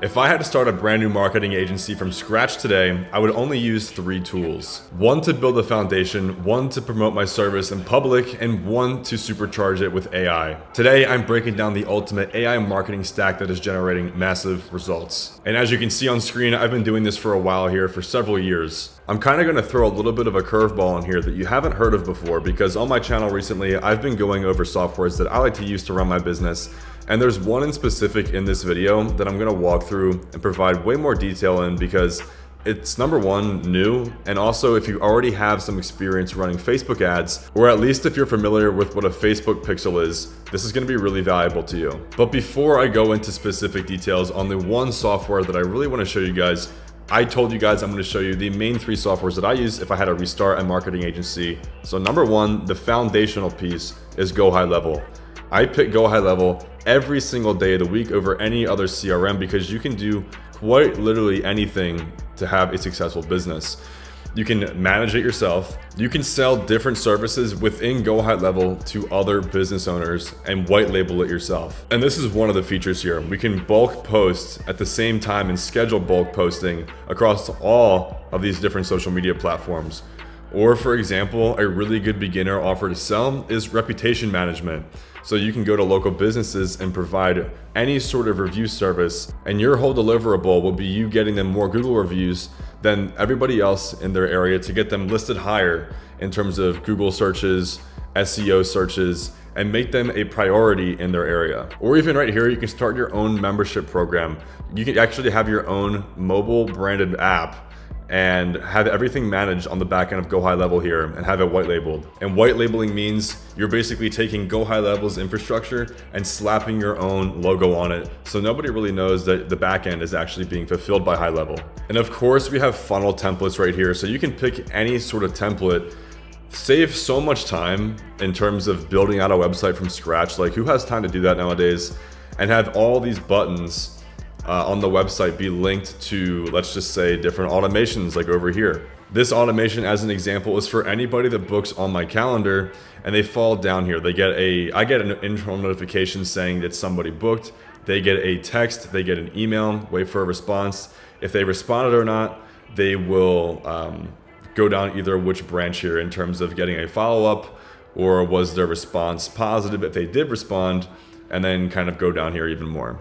If I had to start a brand new marketing agency from scratch today, I would only use 3 tools. 1 to build a foundation, 1 to promote my service in public, and 1 to supercharge it with AI. Today, I'm breaking down the ultimate AI marketing stack that is generating massive results. And as you can see on screen, I've been doing this for a while here, for several years. I'm kind of going to throw a little bit of a curveball in here that you haven't heard of before, because on my channel recently, I've been going over softwares that I like to use to run my business. And there's one in specific in this video that I'm gonna walk through and provide way more detail in because it's number 1, new, and also if you already have some experience running Facebook ads, or at least if you're familiar with what a Facebook pixel is, this is gonna be really valuable to you. But before I go into specific details on the one software that I really wanna show you guys, I told you guys I'm going to show you the main 3 softwares that I use if I had to restart a marketing agency. So number 1, the foundational piece is Go High Level. I pick Go High Level every single day of the week over any other CRM because you can do quite literally anything to have a successful business. You can manage it yourself. You can sell different services within Go High Level to other business owners and white label it yourself. And this is one of the features here. We can bulk post at the same time and schedule bulk posting across all of these different social media platforms. Or for example, a really good beginner offer to sell is reputation management. So you can go to local businesses and provide any sort of review service, and your whole deliverable will be you getting them more Google reviews than everybody else in their area to get them listed higher in terms of Google searches, SEO searches, and make them a priority in their area. Or even right here, you can start your own membership program. You can actually have your own mobile branded app and have everything managed on the back end of Go High Level here and have it white labeled. And white labeling means you're basically taking Go High Level's infrastructure and slapping your own logo on it. So nobody really knows that the back end is actually being fulfilled by High Level. And of course we have funnel templates right here. So you can pick any sort of template, save so much time in terms of building out a website from scratch. Like who has time to do that nowadays? And have all these buttons on the website be linked to, let's just say, different automations like over here. This automation, as an example, is for anybody that books on my calendar and they fall down here. I get an internal notification saying that somebody booked. They get a text, they get an email, wait for a response. If they responded or not, they will go down either which branch here in terms of getting a follow-up, or was their response positive if they did respond, and then kind of go down here even more.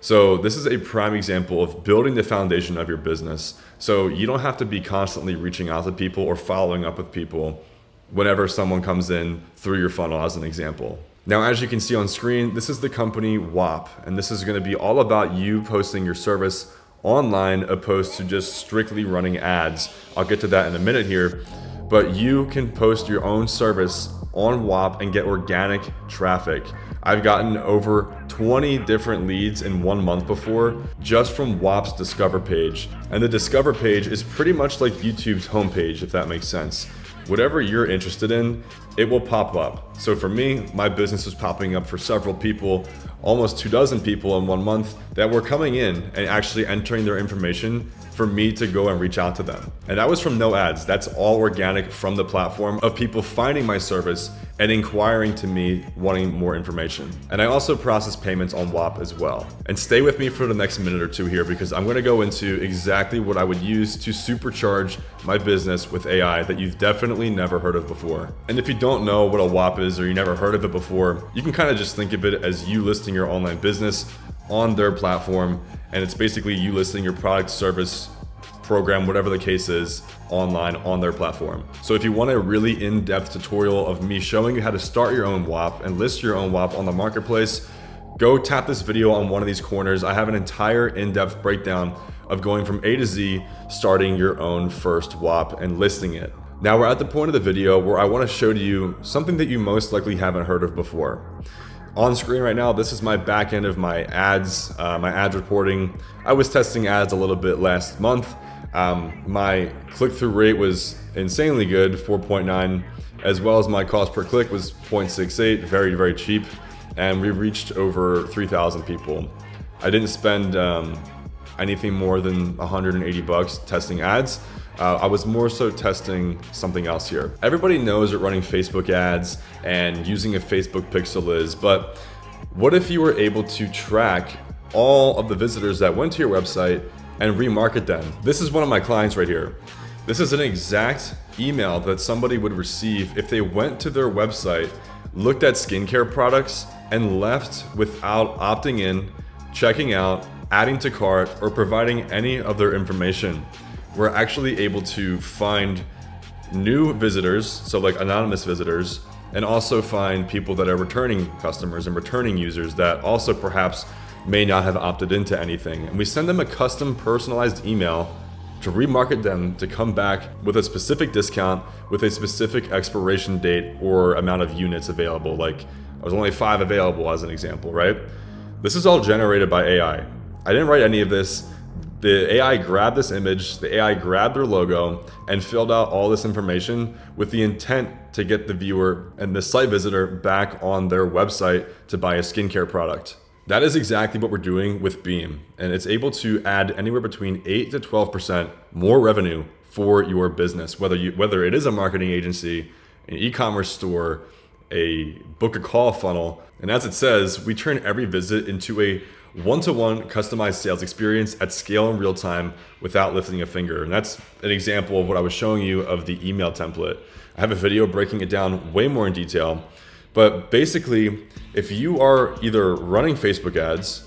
So this is a prime example of building the foundation of your business. So you don't have to be constantly reaching out to people or following up with people whenever someone comes in through your funnel, as an example. Now, as you can see on screen, this is the company Whop, and this is going to be all about you posting your service online opposed to just strictly running ads. I'll get to that in a minute here, but you can post your own service on Whop and get organic traffic. I've gotten over 20 different leads in 1 month before, just from Whop's Discover page. And the Discover page is pretty much like YouTube's homepage, if that makes sense. Whatever you're interested in, it will pop up. So for me, my business was popping up for several people, almost 24 people in 1 month that were coming in and actually entering their information for me to go and reach out to them. And that was from no ads. That's all organic from the platform of people finding my service and inquiring to me wanting more information. And I also process payments on Whop as well. And stay with me for the next minute or two here because I'm gonna go into exactly what I would use to supercharge my business with AI that you've definitely never heard of before. And if you don't know what a Whop is or you never heard of it before, you can kind of just think of it as you listing your online business on their platform, and it's basically you listing your product, service, program, whatever the case is, online on their platform. So if you want a really in-depth tutorial of me showing you how to start your own Whop and list your own Whop on the marketplace, go tap this video on one of these corners. I have an entire in-depth breakdown of going from A to Z, starting your own first Whop and listing it. Now we're at the point of the video where I want to show to you something that you most likely haven't heard of before. On screen right now, this is my back end of my ads reporting. I was testing ads a little bit last month. My click-through rate was insanely good, 4.9, as well as my cost per click was 0.68, very, very cheap. And we reached over 3,000 people. I didn't spend anything more than 180 bucks testing ads. I was more so testing something else here. Everybody knows what running Facebook ads and using a Facebook pixel is, but what if you were able to track all of the visitors that went to your website and remarket them. This is one of my clients right here. This is an exact email that somebody would receive if they went to their website, looked at skincare products, and left without opting in, checking out, adding to cart, or providing any of their information. We're actually able to find new visitors, so like anonymous visitors, and also find people that are returning customers and returning users that also perhaps may not have opted into anything. And we send them a custom personalized email to remarket them to come back with a specific discount with a specific expiration date or amount of units available. Like there's only 5 available as an example, right? This is all generated by AI. I didn't write any of this. The AI grabbed this image, the AI grabbed their logo and filled out all this information with the intent to get the viewer and the site visitor back on their website to buy a skincare product. That is exactly what we're doing with Beam, and it's able to add anywhere between 8 to 12% more revenue for your business, whether it is a marketing agency, an e-commerce store, a book a call funnel. And as it says, we turn every visit into a one-to-one customized sales experience at scale in real time without lifting a finger. And that's an example of what I was showing you of the email template. I have a video breaking it down way more in detail. But basically, if you are either running Facebook ads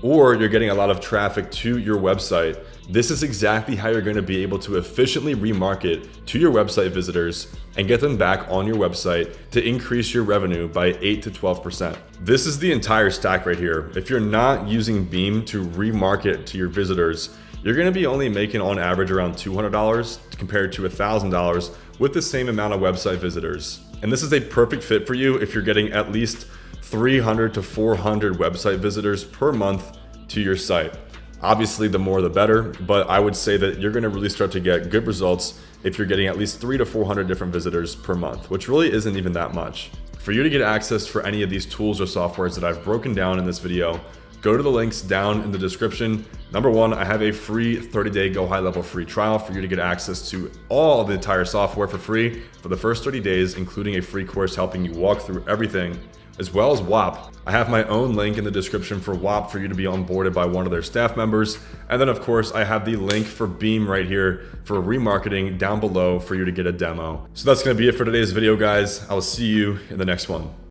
or you're getting a lot of traffic to your website, this is exactly how you're going to be able to efficiently remarket to your website visitors and get them back on your website to increase your revenue by 8 to 12%. This is the entire stack right here. If you're not using Beam to remarket to your visitors, you're going to be only making on average around $200 compared to $1,000 with the same amount of website visitors. And this is a perfect fit for you if you're getting at least 300 to 400 website visitors per month to your site. Obviously, the more the better, but I would say that you're going to really start to get good results if you're getting at least 300 to 400 different visitors per month, which really isn't even that much. For you to get access for any of these tools or softwares that I've broken down in this video, go to the links down in the description. Number 1, I have a free 30-day Go High Level free trial for you to get access to all of the entire software for free for the first 30 days, including a free course helping you walk through everything, as well as Whop. I have my own link in the description for Whop for you to be onboarded by one of their staff members. And then of course, I have the link for Beam right here for remarketing down below for you to get a demo. So that's gonna be it for today's video, guys. I will see you in the next one.